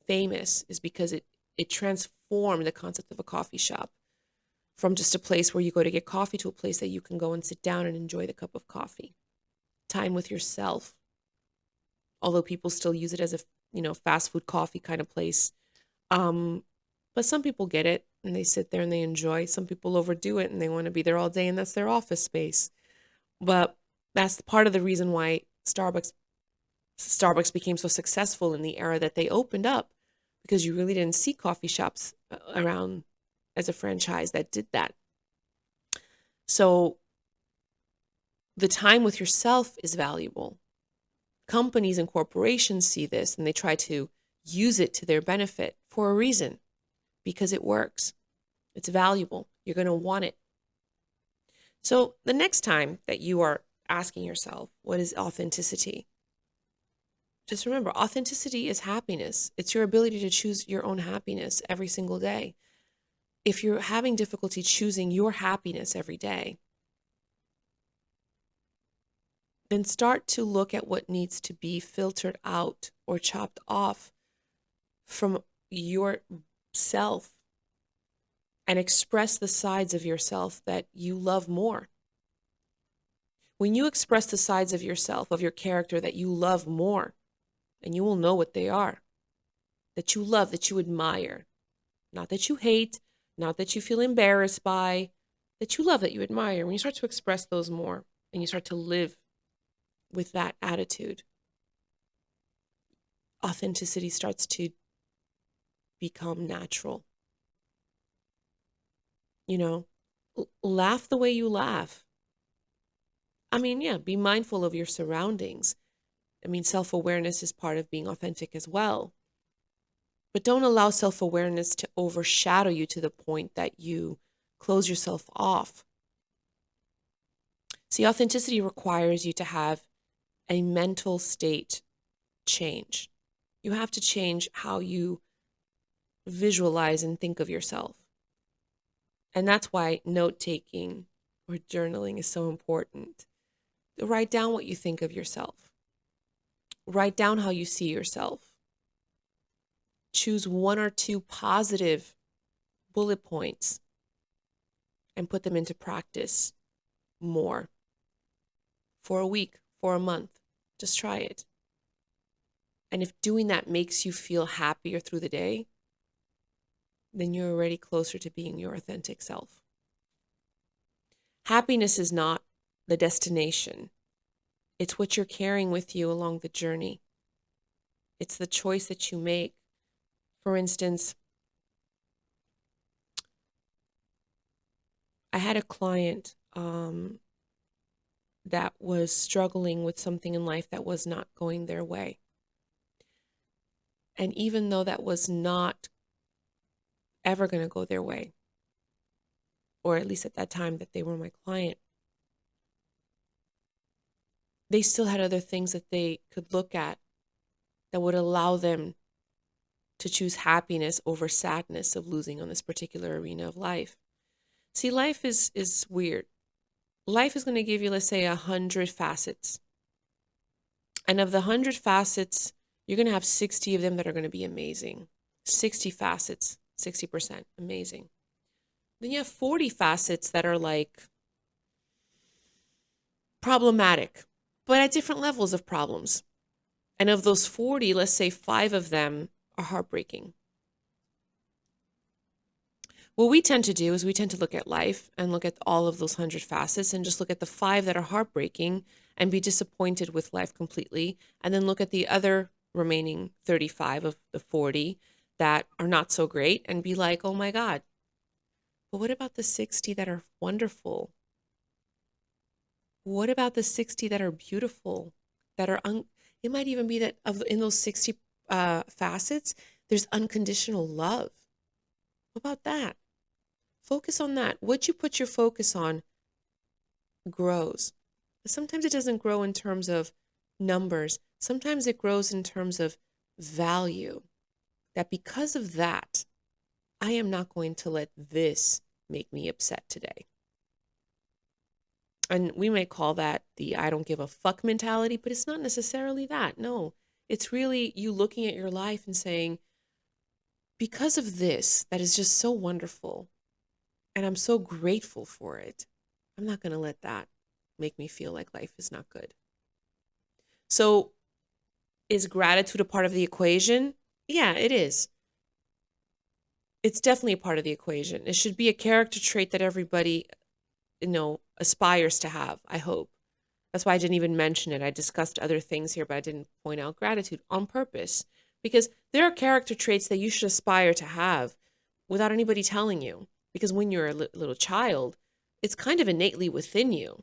famous is because it transformed the concept of a coffee shop from just a place where you go to get coffee to a place that you can go and sit down and enjoy the cup of coffee. Time with yourself. Although people still use it as a fast food coffee kind of place. But some people get it and they sit there and they enjoy. Some people overdo it and they want to be there all day and that's their office space. But that's part of the reason why Starbucks became so successful in the era that they opened up, because you really didn't see coffee shops around as a franchise that did that. So the time with yourself is valuable. Companies and corporations see this and they try to use it to their benefit for a reason, because it works. It's valuable. You're going to want it. So the next time that you are asking yourself, what is authenticity? Just remember, authenticity is happiness. It's your ability to choose your own happiness every single day. If you're having difficulty choosing your happiness every day, then start to look at what needs to be filtered out or chopped off from yourself and express the sides of yourself that you love more. When you express the sides of yourself, of your character that you love more, and you will know what they are, that you love, that you admire, not that you hate, not that you feel embarrassed by, that you love, that you admire, when you start to express those more and you start to live with that attitude, authenticity starts to become natural. You know, laugh the way you laugh. I mean, yeah, be mindful of your surroundings. I mean, self-awareness is part of being authentic as well. But don't allow self-awareness to overshadow you to the point that you close yourself off. See, authenticity requires you to have a mental state change. You have to change how you visualize and think of yourself. And that's why note taking or journaling is so important. Write down what you think of yourself. Write down how you see yourself. Choose one or two positive bullet points and put them into practice more for a week, for a month. Just try it. And if doing that makes you feel happier through the day, then you're already closer to being your authentic self. Happiness is not the destination. It's what you're carrying with you along the journey. It's the choice that you make. For instance, I had a client that was struggling with something in life that was not going their way. And even though that was not ever going to go their way, or at least at that time that they were my client, they still had other things that they could look at that would allow them to choose happiness over sadness of losing on this particular arena of life. See, life is weird. Life is going to give you, let's say, 100 facets. And of the 100 facets, you're going to have 60 of them that are going to be amazing. 60 facets, 60% amazing. Then you have 40 facets that are like problematic, but at different levels of problems. And of those 40, let's say 5 of them are heartbreaking. What we tend to do is we tend to look at life and look at all of those 100 facets and just look at the 5 that are heartbreaking and be disappointed with life completely. And then look at the other remaining 35 of the 40 that are not so great and be like, oh my God. But what about the 60 that are wonderful? What about the 60 that are beautiful, that are, it might even be that in those 60 facets, there's unconditional love. What about that? Focus on that. What you put your focus on grows. But sometimes it doesn't grow in terms of numbers. Sometimes it grows in terms of value. That because of that, I am not going to let this make me upset today. And we may call that the I don't give a fuck mentality, but it's not necessarily that. No, it's really you looking at your life and saying, because of this, that is just so wonderful, and I'm so grateful for it, I'm not going to let that make me feel like life is not good. So is gratitude a part of the equation? Yeah, it is. It's definitely a part of the equation. It should be a character trait that everybody, aspires to have, I hope. That's why I didn't even mention it. I discussed other things here, but I didn't point out gratitude on purpose. Because there are character traits that you should aspire to have without anybody telling you. Because when you're a little child, it's kind of innately within you.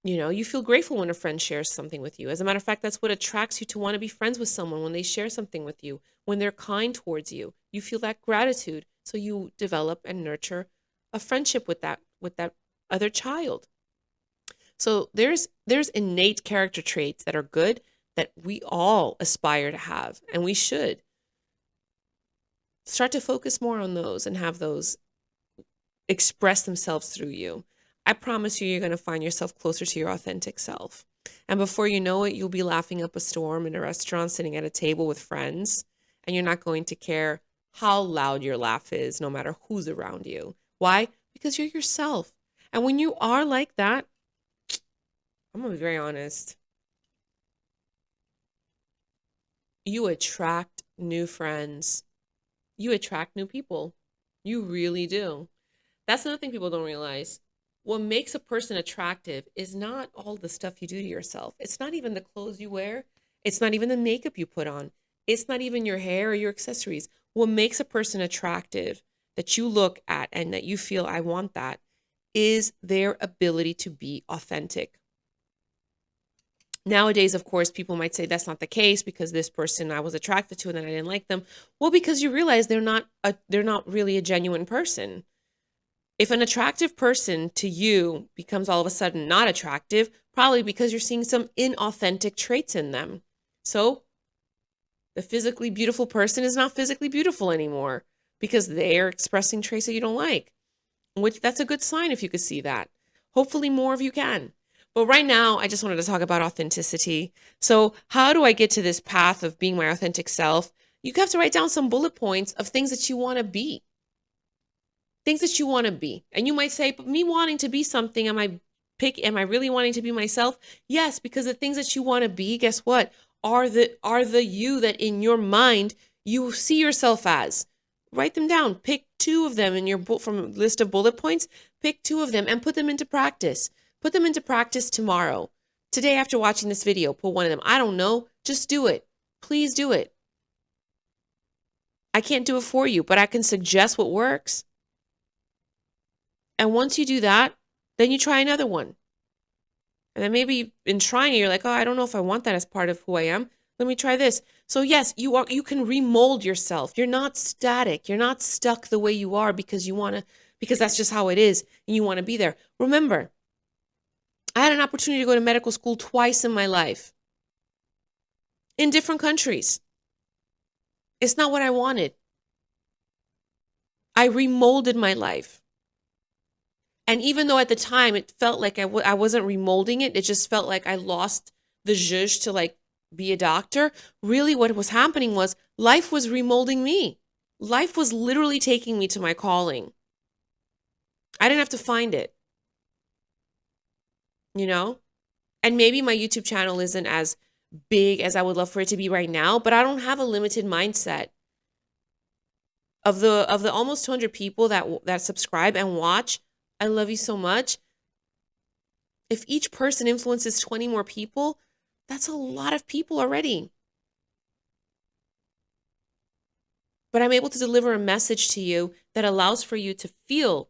You feel grateful when a friend shares something with you. As a matter of fact, that's what attracts you to want to be friends with someone, when they share something with you, when they're kind towards you. You feel that gratitude. So you develop and nurture a friendship with that other child. So there's innate character traits that are good that we all aspire to have, and we should start to focus more on those and have those express themselves through you. I promise you're going to find yourself closer to your authentic self. And before you know it, you'll be laughing up a storm in a restaurant, sitting at a table with friends, and you're not going to care how loud your laugh is, no matter who's around you. Why? Because you're yourself. And when you are like that, gonna be very honest. You attract new friends. You attract new people. You really do. That's another thing people don't realize. What makes a person attractive is not all the stuff you do to yourself. It's not even the clothes you wear. It's not even the makeup you put on. It's not even your hair or your accessories. What makes a person attractive that you look at and that you feel, I want that, is their ability to be authentic. Nowadays, of course, people might say that's not the case because this person I was attracted to and then I didn't like them. Well, because you realize they're not really a genuine person. If an attractive person to you becomes all of a sudden not attractive, probably because you're seeing some inauthentic traits in them. So the physically beautiful person is not physically beautiful anymore because they're expressing traits that you don't like, which that's a good sign if you could see that. Hopefully more of you can. But right now, I just wanted to talk about authenticity. So how do I get to this path of being my authentic self? You have to write down some bullet points of things that you want to be. Things that you want to be. And you might say, but me wanting to be something, am I really wanting to be myself? Yes, because the things that you want to be, guess what? Are the you that in your mind you see yourself as. Write them down. Pick two of them in your from a list of bullet points. Pick two of them and put them into practice. Put them into practice tomorrow. Today after watching this video, put one of them. I don't know. Just do it. Please do it. I can't do it for you, but I can suggest what works. And once you do that, then you try another one. And then maybe in trying it, you're like, oh, I don't know if I want that as part of who I am. Let me try this. So yes, you can remold yourself. You're not static. You're not stuck the way you are because because that's just how it is and you want to be there. Remember, I had an opportunity to go to medical school twice in my life. In different countries. It's not what I wanted. I remolded my life. And even though at the time it felt like I wasn't remolding it, it just felt like I lost the zhuzh to like be a doctor. Really what was happening was life was remolding me. Life was literally taking me to my calling. I didn't have to find it. You know? And maybe my YouTube channel isn't as big as I would love for it to be right now, but I don't have a limited mindset. Of the almost 200 people that subscribe and watch, I love you so much. If each person influences 20 more people, that's a lot of people already. But I'm able to deliver a message to you that allows for you to feel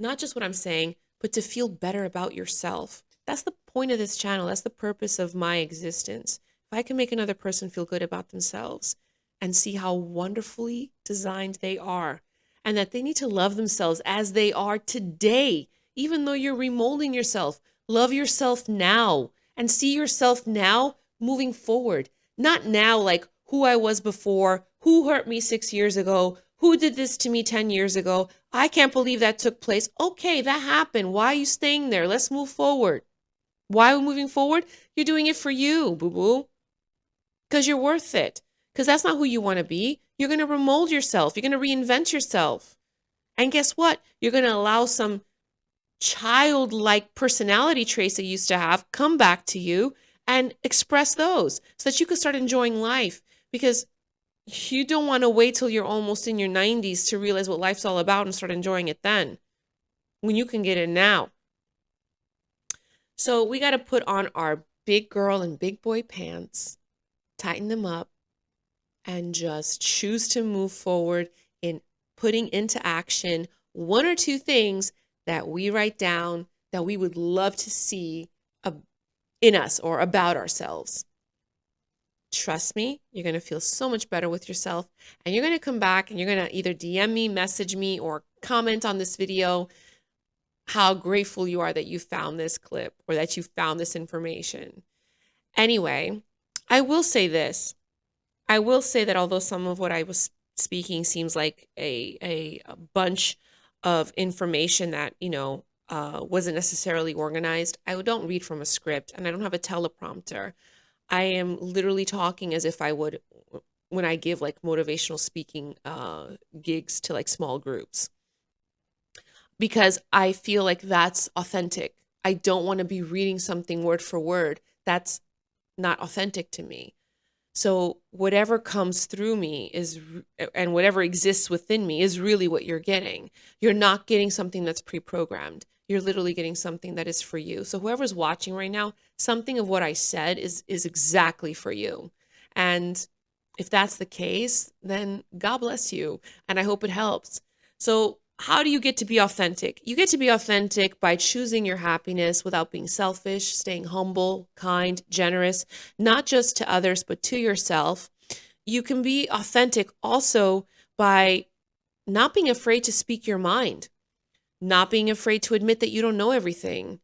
not just what I'm saying, but to feel better about yourself. That's the point of this channel. That's the purpose of my existence. If I can make another person feel good about themselves and see how wonderfully designed they are, and that they need to love themselves as they are today, even though you're remolding yourself. Love yourself now and see yourself now moving forward. Not now like who I was before, who hurt me 6 years ago, who did this to me 10 years ago. I can't believe that took place. Okay, that happened. Why are you staying there? Let's move forward. Why are we moving forward? You're doing it for you, boo-boo. Because you're worth it. Because that's not who you want to be. You're going to remold yourself. You're going to reinvent yourself. And guess what? You're going to allow some childlike personality traits that you used to have come back to you and express those so that you can start enjoying life. Because you don't want to wait till you're almost in your 90s to realize what life's all about and start enjoying it then, when you can get it now. So we got to put on our big girl and big boy pants, tighten them up, and just choose to move forward in putting into action one or two things that we write down that we would love to see in us or about ourselves. Trust me, you're going to feel so much better with yourself, and you're going to come back and you're going to either DM me, message me, or comment on this video how grateful you are that you found this clip or that you found this information. Anyway, I will say this. I will say that although some of what I was speaking seems like a bunch of information that, wasn't necessarily organized, I don't read from a script and I don't have a teleprompter. I am literally talking as if I would when I give like motivational speaking gigs to like small groups, because I feel like that's authentic. I don't want to be reading something word for word. That's not authentic to me. So whatever comes through me and whatever exists within me is really what you're getting. You're not getting something that's pre-programmed. You're literally getting something that is for you. So whoever's watching right now, something of what I said is exactly for you. And if that's the case, then God bless you. And I hope it helps. So how do you get to be authentic? You get to be authentic by choosing your happiness without being selfish, staying humble, kind, generous, not just to others, but to yourself. You can be authentic also by not being afraid to speak your mind, not being afraid to admit that you don't know everything,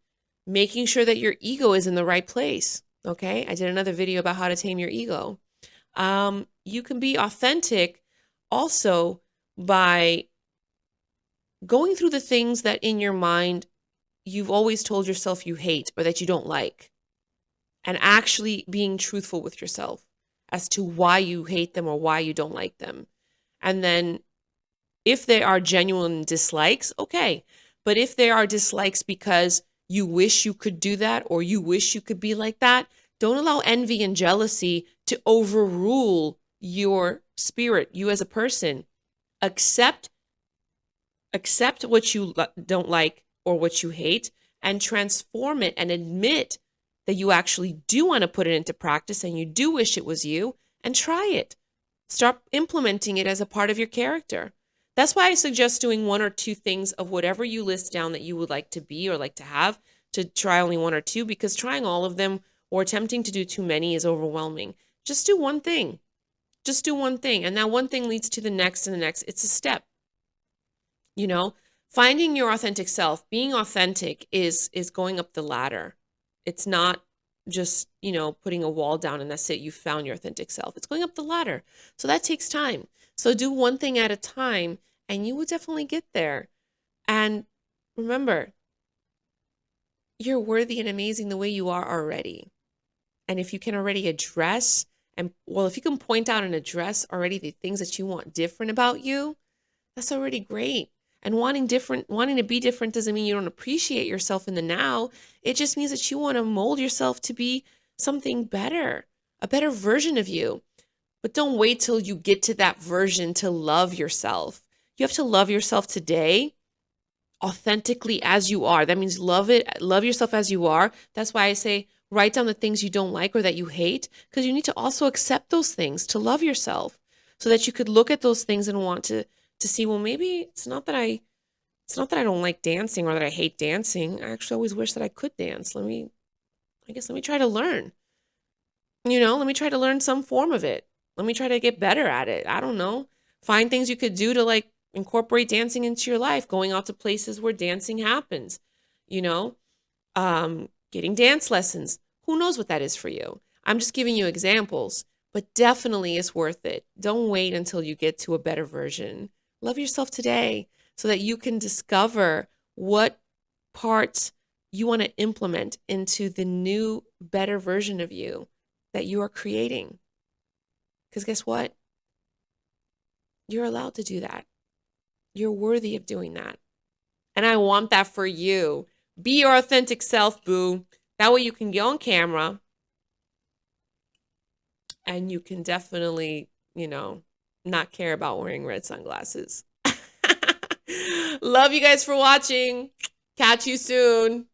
making sure that your ego is in the right place. Okay. I did another video about how to tame your ego. You can be authentic also by going through the things that in your mind you've always told yourself you hate or that you don't like, and actually being truthful with yourself as to why you hate them or why you don't like them. And then if they are genuine dislikes, okay. But if they are dislikes because you wish you could do that or you wish you could be like that, don't allow envy and jealousy to overrule your spirit, you as a person. Accept what you don't like or what you hate and transform it and admit that you actually do want to put it into practice and you do wish it was you, and try it. Start implementing it as a part of your character. That's why I suggest doing one or two things of whatever you list down that you would like to be or like to have, to try only one or two, because trying all of them or attempting to do too many is overwhelming. Just do one thing. Just do one thing. And that one thing leads to the next and the next. It's a step. You know, finding your authentic self, being authentic is going up the ladder. It's not just, putting a wall down and that's it. You found your authentic self. It's going up the ladder. So that takes time. So do one thing at a time and you will definitely get there. And remember, you're worthy and amazing the way you are already. And if you can already address if you can point out and address already the things that you want different about you, that's already great. And wanting to be different doesn't mean you don't appreciate yourself in the now. It just means that you want to mold yourself to be something better, a better version of you. But don't wait till you get to that version to love yourself. You have to love yourself today, authentically as you are. That means love yourself as you are. That's why I say write down the things you don't like or that you hate, because you need to also accept those things to love yourself, so that you could look at those things and want to see, well, maybe it's not that I don't like dancing or that I hate dancing. I actually always wish that I could dance. Let me try to learn. Let me try to learn some form of it. Let me try to get better at it. I don't know. Find things you could do to like incorporate dancing into your life, going out to places where dancing happens, getting dance lessons. Who knows what that is for you? I'm just giving you examples, but definitely it's worth it. Don't wait until you get to a better version. Love yourself today so that you can discover what parts you want to implement into the new, better version of you that you are creating. Because guess what? You're allowed to do that. You're worthy of doing that. And I want that for you. Be your authentic self, boo. That way you can get on camera and you can definitely, not care about wearing red sunglasses. Love you guys for watching. Catch you soon.